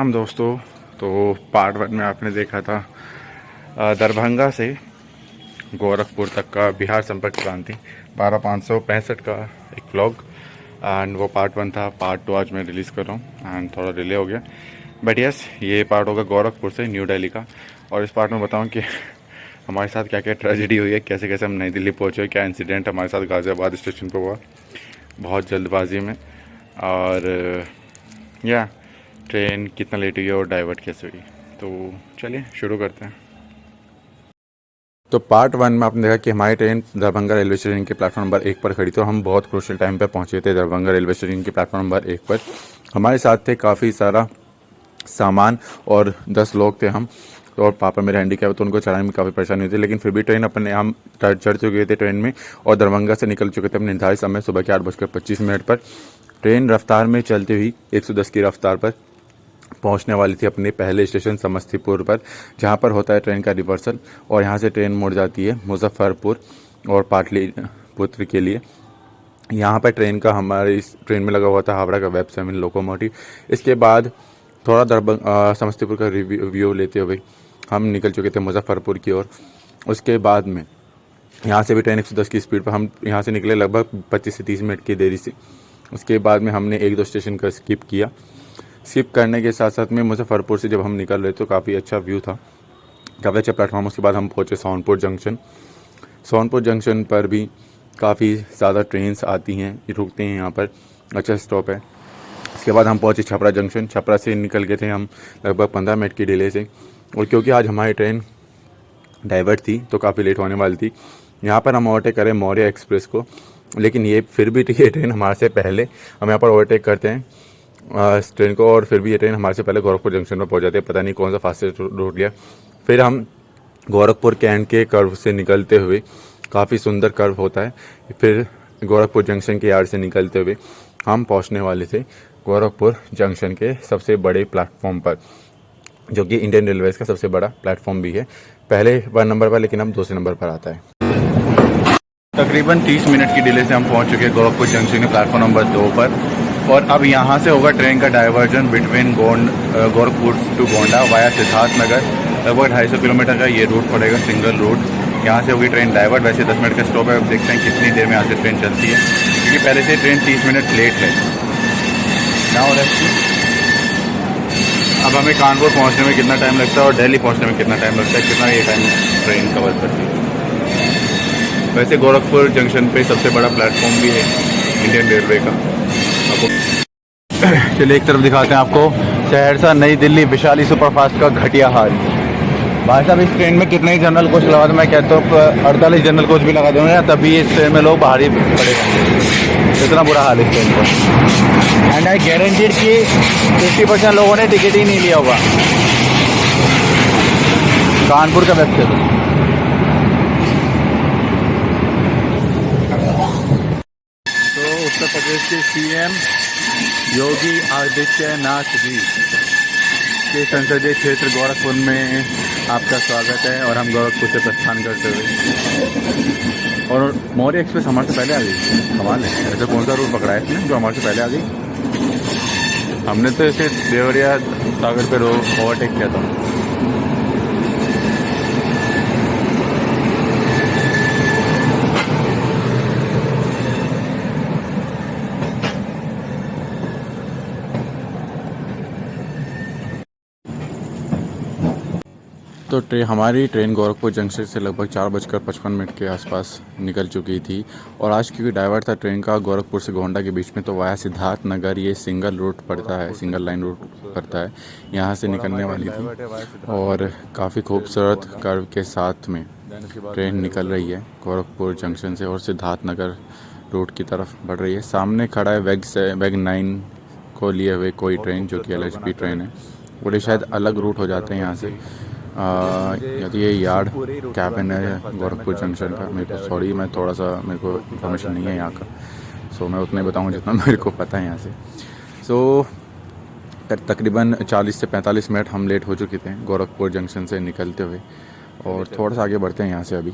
हम दोस्तों, तो पार्ट 1 में आपने देखा था दरभंगा से गोरखपुर तक का बिहार संपर्क क्रांति 12565 का एक व्लॉग। एंड वो पार्ट 1 था। पार्ट 2 आज मैं रिलीज़ कर रहा हूँ एंड थोड़ा डिले हो गया, बट यस ये पार्ट होगा गोरखपुर से न्यू दिल्ली का। और इस पार्ट में बताऊँ कि हमारे साथ क्या क्या ट्रेजेडी हुई है, कैसे कैसे हम नई दिल्ली पहुँचे, क्या इंसिडेंट हमारे साथ गाज़ियाबाद स्टेशन पर हुआ बहुत जल्दबाजी में, और या ट्रेन कितना लेट हुई और डाइवर्ट कैसे हुई। तो चलिए शुरू करते हैं। तो पार्ट 1 में आपने देखा कि हमारी ट्रेन दरभंगा रेलवे स्टेशन के प्लेटफॉर्म नंबर 1 पर खड़ी थी और हम बहुत क्रूशियल टाइम पर पहुंचे थे दरभंगा रेलवे स्टेशन के प्लेटफॉर्म नंबर 1 पर। हमारे साथ थे काफ़ी सारा सामान और 10 लोग थे हम, और पापा मेरे हैंडीकैप, तो उनको चढ़ाने में काफ़ी परेशानी हुई थी, लेकिन फिर भी ट्रेन अपने हम चढ़ चुके थे ट्रेन में और दरभंगा से निकल चुके थे अपने निर्धारित समय सुबह के 8:25 पर। ट्रेन रफ्तार में चलती हुई 110 की रफ्तार पर पहुंचने वाली थी अपने पहले स्टेशन समस्तीपुर पर, जहां पर होता है ट्रेन का रिवर्सल, और यहां से ट्रेन मुड़ जाती है मुजफ्फरपुर और पाटलिपुत्र के लिए। यहां पर ट्रेन का हमारे इस ट्रेन में लगा हुआ था हावड़ा का वेब 7 लोकोमोटिव। इसके बाद थोड़ा समस्तीपुर का रिव्यू लेते हुए हम निकल चुके थे मुजफ्फरपुर की ओर। उसके बाद में यहाँ से भी ट्रेन 110 की स्पीड पर हम यहाँ से निकले लगभग 25 से 30 मिनट की देरी से। उसके बाद में हमने 1-2 स्टेशन का स्किप किया। स्किप करने के साथ साथ में मुजफ्फरपुर से जब हम निकल रहे तो काफ़ी अच्छा व्यू था, काफ़ी अच्छा प्लेटफॉर्म। उसके बाद हम पहुँचे सोनपुर जंक्शन। सोनपुर जंक्शन पर भी काफ़ी ज़्यादा ट्रेन्स आती हैं, रुकते हैं यहाँ पर, अच्छा स्टॉप है। इसके बाद हम पहुँचे छपरा जंक्शन। छपरा से निकल गए थे हम लगभग 15 मिनट की डिले से, और क्योंकि आज हमारी ट्रेन डाइवर्ट थी तो काफ़ी लेट होने वाली थी। यहाँ पर हम ओवरटेक करें मौर्य एक्सप्रेस को, लेकिन ये फिर भी ये ट्रेन हमारे से पहले, हम यहाँ पर ओवरटेक करते हैं इस ट्रेन को, और फिर भी ये ट्रेन हमारे से पहले गोरखपुर जंक्शन पर पहुँच जाती है। पता नहीं कौन सा फास्टेस्ट रूट लिया। फिर हम गोरखपुर के एंड के कर्व से निकलते हुए, काफ़ी सुंदर कर्व होता है, फिर गोरखपुर जंक्शन के यार्ड से निकलते हुए हम पहुँचने वाले थे गोरखपुर जंक्शन के सबसे बड़े प्लेटफॉर्म पर, जो कि इंडियन रेलवेज़ का सबसे बड़ा प्लेटफॉर्म भी है। पहले 1 नंबर पर, लेकिन अब दूसरे नंबर पर आता है। तकरीबन 30 मिनट की डिले से हम पहुंच चुके हैं गोरखपुर जंक्शन के प्लेटफॉर्म नंबर 2 पर, और अब यहां से होगा ट्रेन का diversion between Gorakhpur to Gonda via Siddharth Nagar. लगभग 250 किलोमीटर का ये रूट पड़ेगा, सिंगल रूट। यहाँ से होगी ट्रेन डाइवर्ट। वैसे 10 मिनट का स्टॉप है, अब देखते हैं कितनी देर में यहाँ से ट्रेन चलती है, क्योंकि पहले से ट्रेन 30 मिनट लेट है ना। और अब हमें कानपुर पहुँचने में कितना टाइम लगता है और दिल्ली पहुँचने में कितना टाइम लगता है, कितना ये टाइम ट्रेन कवर करती है। वैसे गोरखपुर जंक्शन पे सबसे बड़ा प्लेटफॉर्म भी है इंडियन रेलवे का। चलिए एक तरफ दिखाते हैं आपको सहरसा नई दिल्ली विशाली सुपरफास्ट का घटिया हाल। भाई साहब, इस ट्रेन में कितने ही जनरल कोच लगा दो, मैं कहता हूँ 48 जनरल कोच भी लगा दूँगा, तभी इस ट्रेन में लोग बाहर ही पड़े रहेंगे। इतना बुरा हाल है इस ट्रेन का। एंड आई गारंटीड कि 50% लोगों ने टिकट ही नहीं लिया होगा। कानपुर का वेबसाइट। उत्तर प्रदेश के सीएम योगी आदित्यनाथ जी के संसदीय क्षेत्र गोरखपुर में आपका स्वागत है, और हम गोरखपुर से प्रस्थान करते हुए, और मौर्य एक्सप्रेस हमारे से पहले आ गई। कमाल है, ऐसा कौन सा रूट पकड़ा है इसने जो हमारे से पहले आ गई। हमने तो इसे देवरिया सागर पे ओवरटेक किया था। तो हमारी ट्रेन गोरखपुर जंक्शन से लगभग 4:55 के आसपास निकल चुकी थी, और आज क्योंकि डाइवर्ट था ट्रेन का गोरखपुर से गोंडा के बीच में, तो वाया सिद्धार्थ नगर ये सिंगल रूट पड़ता है, सिंगल लाइन रूट पड़ता है, यहाँ से निकलने वाली थी। और काफ़ी खूबसूरत कर्व के साथ में ट्रेन निकल रही है गोरखपुर जंक्शन से और सिद्धार्थ नगर रूट की तरफ बढ़ रही है। सामने खड़ा है वेग 9 को लिए हुए कोई ट्रेन, जो कि LHB ट्रेन है, और ये शायद अलग रूट हो जाते हैं यहाँ से। यदि ये यार्ड कैबिन है गोरखपुर जंक्शन का, मेरे को सॉरी, मैं थोड़ा सा, मेरे को इन्फॉर्मेशन नहीं है यहाँ का, सो मैं उतने बताऊँ जितना मेरे को पता है यहाँ से। सो तकरीबन 40 से 45 मिनट हम लेट हो चुके थे गोरखपुर जंक्शन से निकलते हुए, और थोड़ा सा आगे बढ़ते हैं यहाँ से। अभी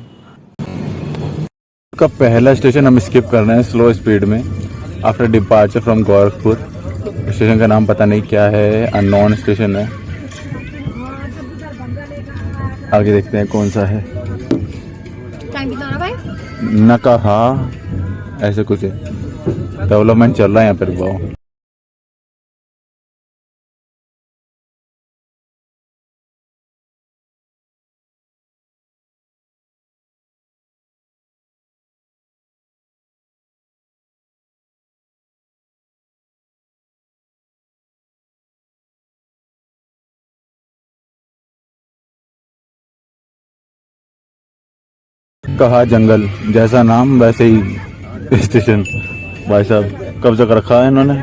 का पहला स्टेशन हम स्किप कर रहे हैं स्लो स्पीड में after departure from Gorakhpur. Station का नाम पता नहीं क्या है, अननोन स्टेशन है। आगे देखते हैं कौन सा है। न कहा ऐसे कुछ है, डेवलपमेंट चल रहा है यहाँ पर बहुत। कहा जंगल, जैसा नाम वैसे ही स्टेशन। भाई साहब कब्जा कर रखा है इन्होंने।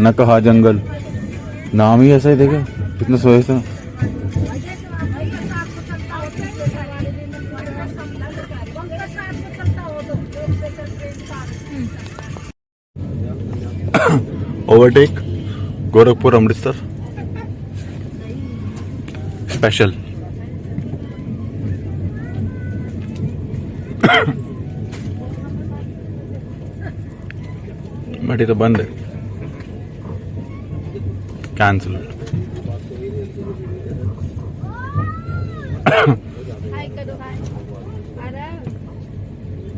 न कहा जंगल, नाम ही ऐसा ही, देखे कितना सोए से। Overtake Gorakhpur Amritsar special. But ये तो बंद है, कैंसिल। हाय करो, हाय अरे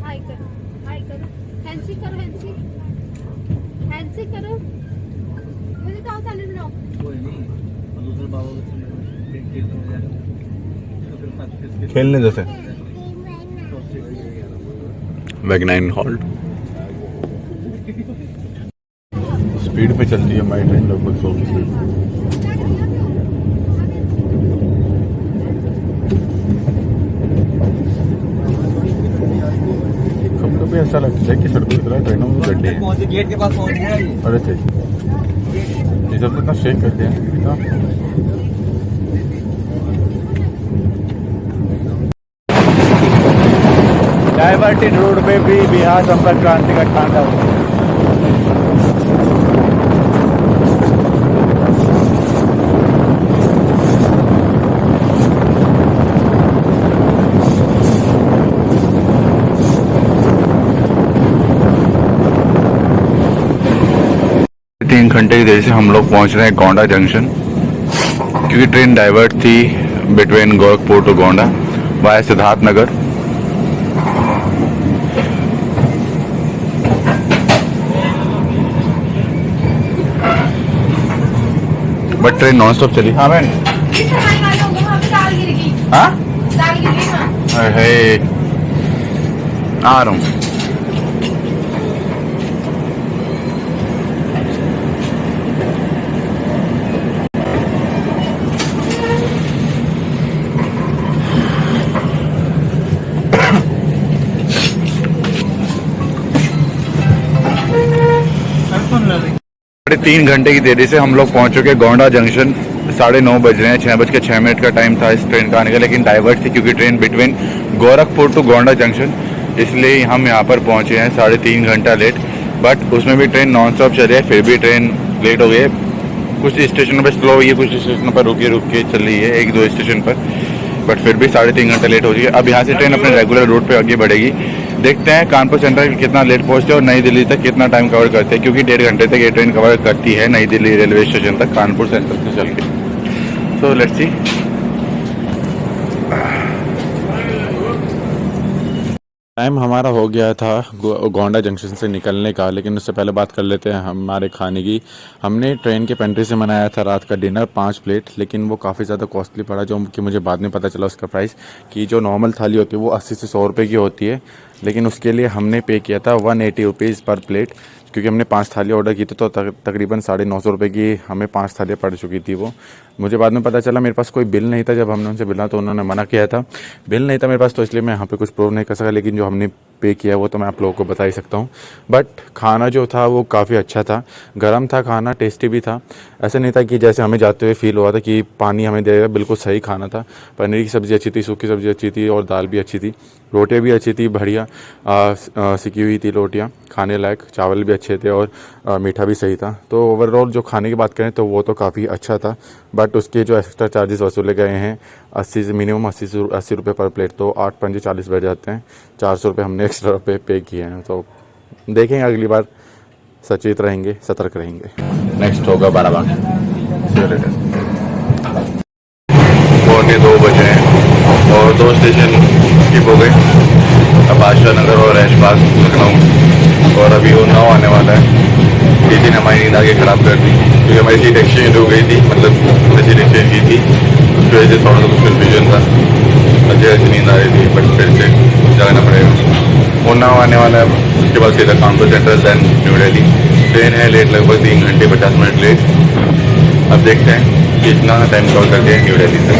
हाय करो, हाय करो, हैंडशी करो, हैंडशी हैंडशी करो। मुझे तो चालीस रहो। खेलने जैसे वैगनाइन हॉल्ट। स्पीड पे चलती है हमारी ट्रेन, लगभग 100 की स्पीड। कभी कभी ऐसा लगता है कि सड़कों की तरह ट्रेनों में गड्ढे हैं। गेट के पास पहुंच गया है ये। अरे थे ये सब इतना शेक करते हैं। डाइवर्टेड रोड पे भी बिहार संपर्क क्रांति का तांडव। तीन घंटे की देरी से हम लोग पहुंच रहे हैं गोंडा जंक्शन, क्योंकि ट्रेन डाइवर्ट थी between Gorakhpur to Gonda via Siddharthnagar. But train non stop चली। हाँ मैम, हाँ अरे आ रहा हूँ। साढ़े 3 घंटे की देरी से हम लोग पहुंच चुके गोंडा जंक्शन। 9:30 बज रहे हैं, 6:06 का टाइम था इस ट्रेन का आने का, लेकिन डाइवर्ट थी क्योंकि train between Gorakhpur to Gonda junction, इसलिए हम यहाँ पर पहुंचे हैं 3.5 घंटा लेट। बट उसमें भी ट्रेन नॉन स्टॉप चली है, फिर भी ट्रेन लेट हो गई है। कुछ स्टेशनों पर स्लो हुई है, कुछ स्टेशनों पर रुक के चल रही है, 1-2 स्टेशन पर, बट फिर भी 3.5 घंटा लेट हो गई है। अब यहाँ से ट्रेन अपने रेगुलर रूट पे आगे बढ़ेगी। देखते हैं कानपुर सेंट्रल कितना लेट पहुँचते हैं और नई दिल्ली तक कितना टाइम कवर करते हैं, क्योंकि 1.5 घंटे तक ये ट्रेन कवर करती है नई दिल्ली रेलवे स्टेशन तक कानपुर सेंट्रल से चल के। So let's see. टाइम हमारा हो गया था गोंडा जंक्शन से निकलने का, लेकिन उससे पहले बात कर लेते हैं हमारे खाने की। हमने ट्रेन के पेंट्री से मनाया था रात का डिनर 5 प्लेट, लेकिन वो काफ़ी ज़्यादा कॉस्टली पड़ा, जो कि मुझे बाद में पता चला उसका प्राइस कि जो नॉर्मल थाली होती है वो 80 से 100 रुपये की होती है, लेकिन उसके लिए हमने पे किया था 180 रुपीज़ पर प्लेट, क्योंकि हमने 5 थालियाँ ऑर्डर की थी। तो तकरीबन 950 रुपये की हमें 5 थालियाँ पड़ चुकी थी। वो मुझे बाद में पता चला, मेरे पास कोई बिल नहीं था जब हमने उनसे मिला, तो उन्होंने मना किया था। बिल नहीं था मेरे पास, तो इसलिए मैं यहाँ पे कुछ प्रूव नहीं कर सका, लेकिन जो हमने पे किया वो तो मैं आप लोगों को बता ही सकता हूँ। बट खाना जो था वो काफ़ी अच्छा था, गर्म था खाना, टेस्टी भी था। ऐसा नहीं था कि जैसे हमें जाते हुए फील हुआ था कि पानी हमें दे रहा, बिल्कुल सही खाना था। पनीर की सब्ज़ी अच्छी थी, सूखी सब्ज़ी अच्छी थी और दाल भी अच्छी थी, रोटियाँ भी अच्छी थी, बढ़िया सिकी हुई थी रोटियाँ, खाने लायक, चावल भी अच्छे थे और मीठा भी सही था। तो ओवरऑल जो खाने की बात करें तो वो तो काफ़ी अच्छा था। बट उसके जो एक्स्ट्रा चार्जेस वसूले गए हैं 80 से मिनिमम 80 रुपये पर प्लेट, तो 8 × 5 = 40 बैठ जाते हैं। 400 रुपये हमने एक्स्ट्रा रुपये पे किए हैं। तो देखेंगे अगली बार सचेत रहेंगे, सतर्क रहेंगे। नेक्स्ट होगा बाराबाग। 2 बजे हैं और 2 स्टेशन स्किप हो गए, अब बादशाह नगर और ऐशबाग लखनऊ, और अभी उन्नाव आने वाला है। ये दिन हमारी नींद आगे ख़राब कर दी क्योंकि हमारी सीट एक्सचेंज हो गई थी, मतलब हमने सीट एक्सचेंज की थी, उसकी वजह से थोड़ा सा कुछ कन्फ्यूजन था। अच्छे अच्छी नींद आ रही थी बट फिर से जाना पड़ेगा। उन्नाव आने वाला है, उसके बाद सीधा Kanpur central, then new Delhi. Train है लेट, लगभग 3 घंटे 50 मिनट लेट। अब देखते हैं कितना टाइम कवर करते हैं न्यू दिल्ली से।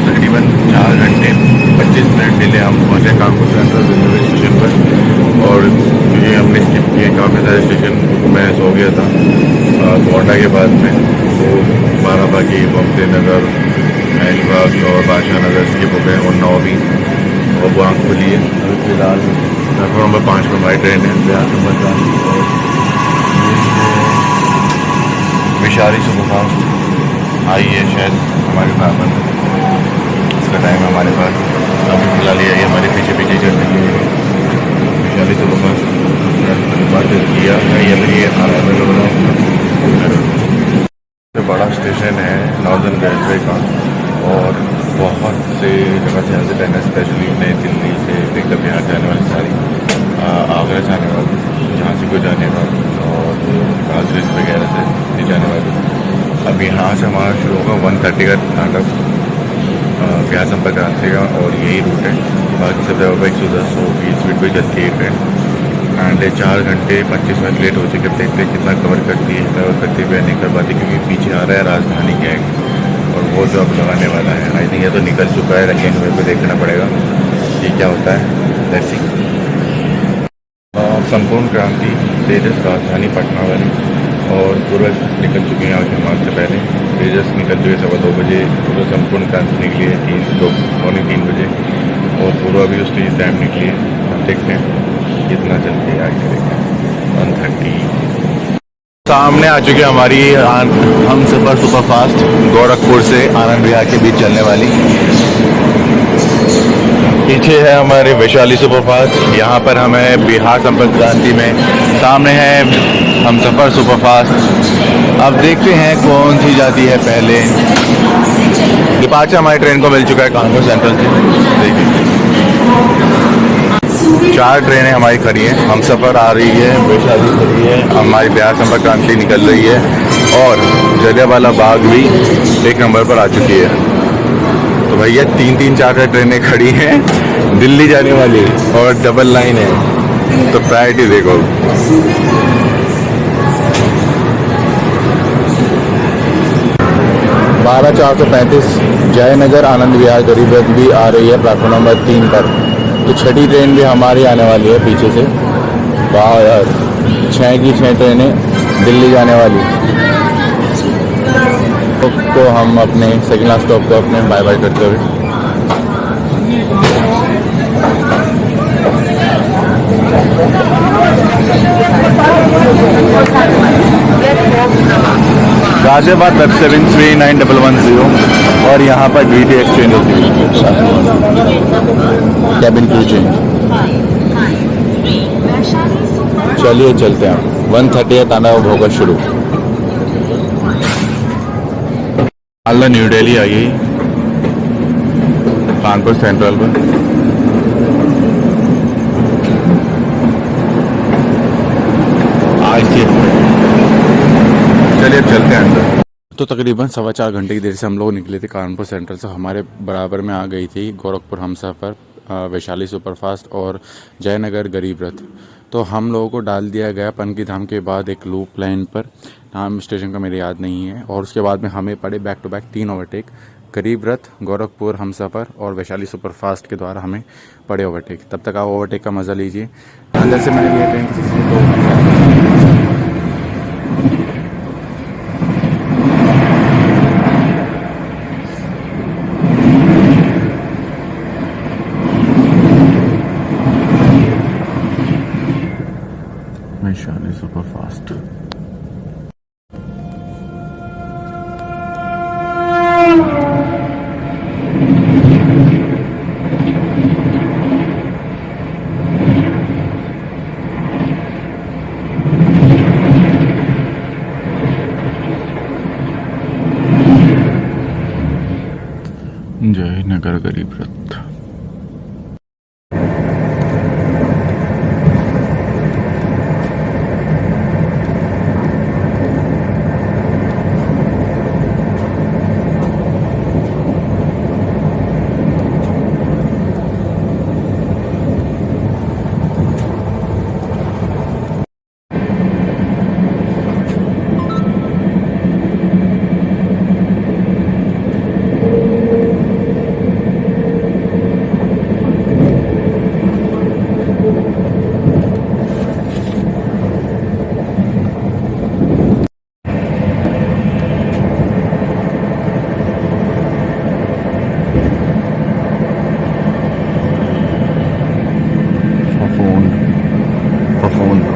तकरीबन 4 घंटे 25 मिनट डिले हम पहुँचे कानपुर सेंट्रल रेलवे स्टेशन पर। और ये हमने स्किप किए काफ़ी सारे स्टेशन, मैं सो गया था कोटा के बाद में, तो बाराबागी, मुफ्ती नगर, ऐशबाग और बादशाह नगर स्किप हो गए, और 9 भी और वो आँख खुली है। अभी फिलहाल प्लेटफॉर्म नंबर 5 पर हमारी ट्रेन है बिहार संपर्क क्रांति, और वैशाली सुपरफास्ट आई है शायद हमारे बराबर में। इसका टाइम है हमारे पास, अभी फिलहाल ये हमारे पीछे पीछे चल रही है वैशाली सुपरफास्ट। बात किया ये फिर ये आ रहा है बड़ा स्टेशन है नॉर्दर्न रेलवे का, और बहुत से जगह से आते हैं, स्पेशली नई दिल्ली से लेकर बिहार जाने वाली, सारी आगरा जाने वाली, झांसी को जाने वाली, और काजरेज वगैरह से भी जाने वाली। अब यहाँ से हमारा शुरू होगा 1:30 का नाटक बिहार संपर्क क्रांति का, और यही रूट है। बाकी सब जगह पर 110 की स्पीड पर चलती है ट्रेन, एंड 4 घंटे 25 मिनट लेट हो चुके। देखते कितना कवर करती है, कवर करती हुए नहीं कर पाती, क्योंकि पीछे आ रहा है राजधानी गैंग, और वो जो अब लगाने वाला है, आई थिंक ये तो निकल चुका है, रंगीन हुए पर देखना पड़ेगा ये क्या होता है। Let's see. संपूर्ण क्रांति तेजस राजधानी पटना वाली और पूर्व एक्सप्रेस निकल चुके हैं आज हमारे से पहले। तेजस निकल चुके 2:15 बजे, पूर्व संपूर्ण क्रांति निकली है 3 बजे, और पूर्व भी उसकी टाइम निकली है। अब देखते हैं कितना चलती है आगे, देखते हैं 1:30। सामने आ चुकी हमारी हम सफ़र सुपरफास्ट, गोरखपुर से आनंद विहार के बीच चलने वाली। पीछे है हमारे वैशाली सुपरफास्ट, यहाँ पर हमें बिहार संपर्क क्रांति में, सामने है हम सफ़र सुपरफास्ट। अब देखते हैं कौन सी जाती है पहले। डिपार्चर हमारी ट्रेन को मिल चुका है कानपुर सेंट्रल से, देखिए 4 ट्रेनें हमारी खड़ी हैं। हम सफ़र आ रही है, वैशाली खड़ी है, हमारी बिहार संपर्क क्रांति निकल रही है, और जलियांवाला बाग भी 1 नंबर पर आ चुकी है। तो भैया 3-4 ट्रेनें खड़ी हैं दिल्ली जाने वाली, और डबल लाइन है, तो प्रायोरिटी देखो। बारह 435 जयनगर आनंद विहार गरीब रथ भी आ रही है प्लेटफॉर्म नंबर 3 पर। तो 6ठी ट्रेन भी हमारी आने वाली है पीछे से। वाह यार, 6 की 6 ट्रेनें दिल्ली जाने वाली। तो हम अपने सेकेंड लास्ट स्टॉप को अपने बाय बाय करते हुए गाजियाबाद वेब 739110, और यहाँ पर GT एक्सचेंज होती है, कैबिन क्रू चेंज। चलिए चलते हैं। 1:30 आना होगा शुरू। मालदा न्यू दिल्ली आई गई कानपुर सेंट्रल पर। चलिए अब चलते हैं अंदर। तो तकरीबन 4.25 घंटे की देर से हम लोग निकले थे कानपुर सेंट्रल से। हमारे बराबर में आ गई थी गोरखपुर हमसफ़र वैशाली सुपरफास्ट और जयनगर गरीब रथ। तो हम लोगों को डाल दिया गया पनकी धाम के बाद एक लूप लाइन पर, नाम स्टेशन का मेरे याद नहीं है, और उसके बाद में हमें पड़े बैक टू बैक 3 ओवरटेक। गरीब रथ, गोरखपुर हमसफ़र और वैशाली सुपरफास्ट के द्वारा हमें पड़े ओवरटेक। तब तक आप ओवरटेक का मज़ा लीजिए। अंदर से मैंने लिया ट्रेन किसी से तो वैशाली सुपरफास्ट। जयनगर गरीब रथ। profondo.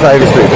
Five Street.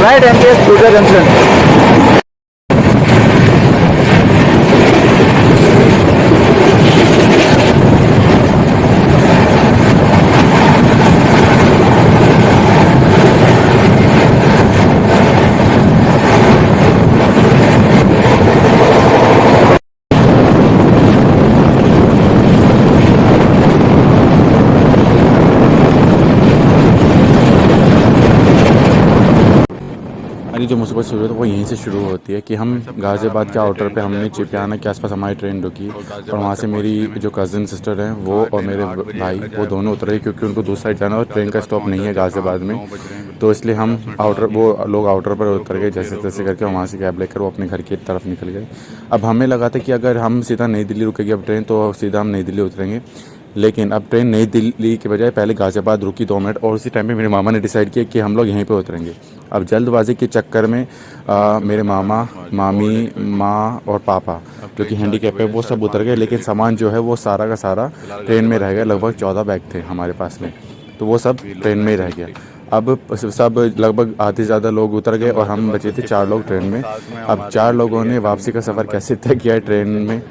Right MTS Pooja junction. हमारी जो मुसीबत शुरू है वो यहीं से शुरू होती है कि हम गाज़ियाबाद के आउटर पे हमने चिपियाना के आसपास हमारी ट्रेन रुकी और वहाँ से मेरी जो कज़न सिस्टर हैं वो और मेरे भाई वो दोनों उतरे क्योंकि उनको दूसरी साइड जाना और ट्रेन का स्टॉप नहीं है गाज़ियाबाद में। तो इसलिए हम वो लोग आउटर पर उतर गए जैसे तैसे करके, वहाँ से कैब लेकर वो अपने घर की तरफ निकल गए। अब हमें लगा था कि अगर हम सीधा नई दिल्ली रुकेगी अब ट्रेन तो सीधा हम नई दिल्ली उतरेंगे, लेकिन अब ट्रेन नई दिल्ली के बजाय पहले गाज़ियाबाद रुकी 2 मिनट और उसी टाइम पे मेरे मामा ने डिसाइड किया कि हम लोग यहीं पे उतरेंगे। अब जल्दबाजी के चक्कर में मेरे मामा, मामी, माँ और पापा जो कि हैंडीकैप है वो सब उतर गए, लेकिन सामान जो है वो सारा का सारा ट्रेन में रह गया। लगभग 14 बैग थे हमारे पास में, तो वो सब ट्रेन में ही रह गया। अब सब लगभग आधे से ज़्यादा लोग उतर गए और हम बचे थे 4 लोग ट्रेन में। अब 4 लोगों ने वापसी का सफ़र कैसे तय किया है ट्रेन में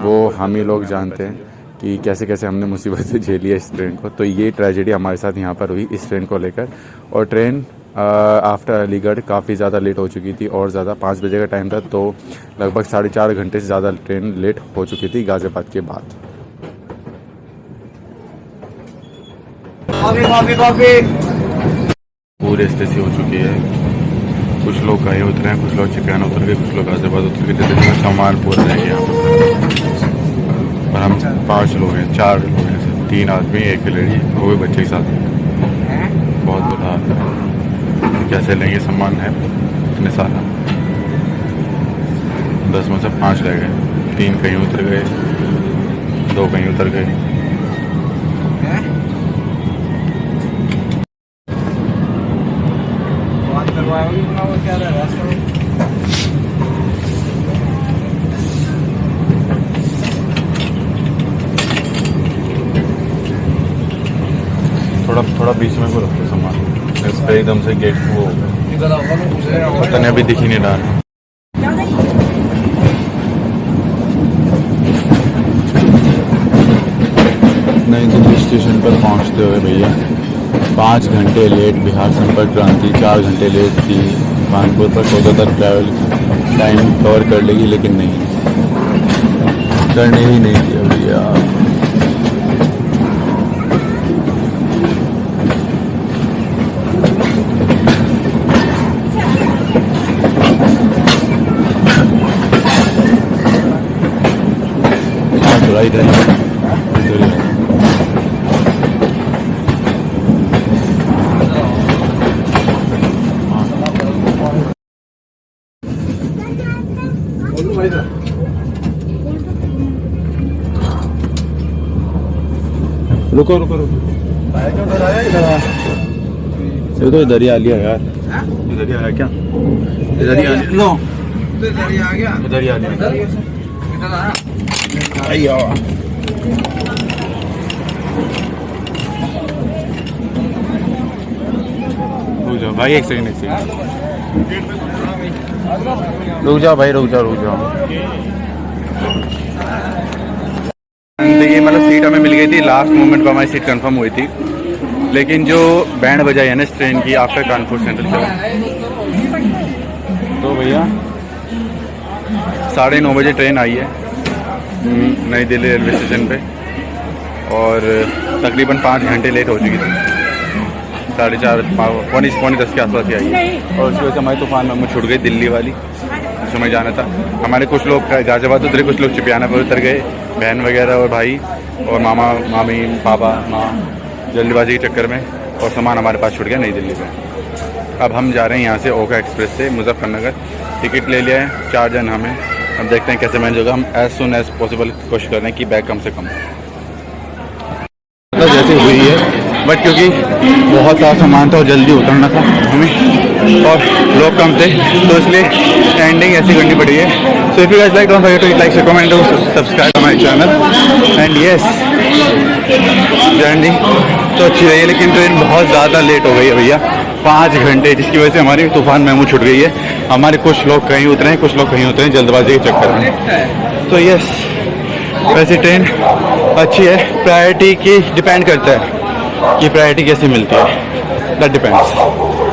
वो हम ही लोग जानते हैं कि कैसे कैसे हमने मुसीबतें झेली है इस ट्रेन को। तो ये ट्रेजेडी हमारे साथ यहाँ पर हुई इस ट्रेन को लेकर। और ट्रेन आफ्टर अलीगढ़ काफ़ी ज़्यादा लेट हो चुकी थी और ज़्यादा 5 बजे का टाइम था, तो लगभग 4.5 घंटे से ज़्यादा ट्रेन लेट हो चुकी थी गाज़ियाबाद के बाद। पूरी स्थिति हो चुकी है, कुछ लोग गए उतरे हैं, कुछ लोग चिपियाना उतर गए, कुछ लोग गाज़ियाबाद उतर गए, दिल्ली में सामान पूरा रह गया यहाँ पर। और हम 5 लोग हैं, 4 लोग हैं, 3 आदमी 1 लेडी, वो भी बच्चे के साथ। बहुत बुरा हाल है, कैसे लेंगे सामान है इतने सारा। 10 में से 5 रह गए, 3 कहीं उतर गए, 2 कहीं उतर गए। थोड़ा बीच में को रखते सामान, इस पे एकदम से गेट वो पता नहीं अभी दिख ही नहीं रहा है। नई दिल्ली स्टेशन पर पहुंचते हुए भैया 5 घंटे लेट। बिहार संपर्क क्रांति 4 घंटे लेट थी। कानपुर पर कोलकाता ट्रैवल टाइम कवर कर लेगी, लेकिन नहीं, करने ही नहीं दिया भैया। इधर रुको रुको रुको, ये तो इधर ही आ लिया यार, इधर ही आया क्या, इधर ही आ लिया, इधर ही आ लिया। रुक जाओ भाई, एक सेकंड रुक जाओ भाई, रुक जाओ। देखिए मतलब सीट हमें मिल गई थी, लास्ट मोमेंट पर हमारी सीट कंफर्म हुई थी, लेकिन जो बैंड बजाई है ना इस ट्रेन की आफ्टर कानपुर सेंट्रल चला, तो भैया 9:30 बजे ट्रेन आई है नई दिल्ली रेलवे स्टेशन पे और तकरीबन 5 घंटे लेट हो चुकी थी। 4:30 पौनी 10 के आसपास ही आई है और उसकी वजह से हमारी तूफान में छूट गई दिल्ली वाली, जिसमें हमें जाना था। हमारे कुछ लोग गाज़ियाबाद उतरे, कुछ लोग चिपियाना पर उतर गए, बहन वगैरह और भाई और मामा, मामी, पापा, माँ, जल्दबाजी के चक्कर में, और सामान हमारे पास छूट गया नई दिल्ली पे। अब हम जा रहे हैं यहाँ से ओखा एक्सप्रेस से मुजफ्फरनगर, टिकट ले लिया है 4 जन हमें। अब देखते हैं कैसे मैनेज होगा। हम एज सुन एज पॉसिबल कोशिश कर रहे हैं कि बैग कम से कम मतलब जैसे हुई है, बट क्योंकि बहुत सारा सामान था और जल्दी उतरना था हमें और लोग कम थे, तो इसलिए एंडिंग ऐसी करनी पड़ी है। So if you guys like, don't forget to like, share, comment, subscribe my channel. And yes, journey तो अच्छी रही है, लेकिन ट्रेन बहुत ज़्यादा लेट हो गई है भैया 5 घंटे, जिसकी वजह से हमारी तूफान मेमो छूट गई है। हमारे कुछ लोग कहीं उतरे हैं, कुछ लोग कहीं उतरे हैं जल्दबाजी के चक्कर में। तो यस, वैसे ट्रेन अच्छी है, प्रायोरिटी की डिपेंड करता है कि प्रायोरिटी कैसे मिलती है, दैट डिपेंड्स।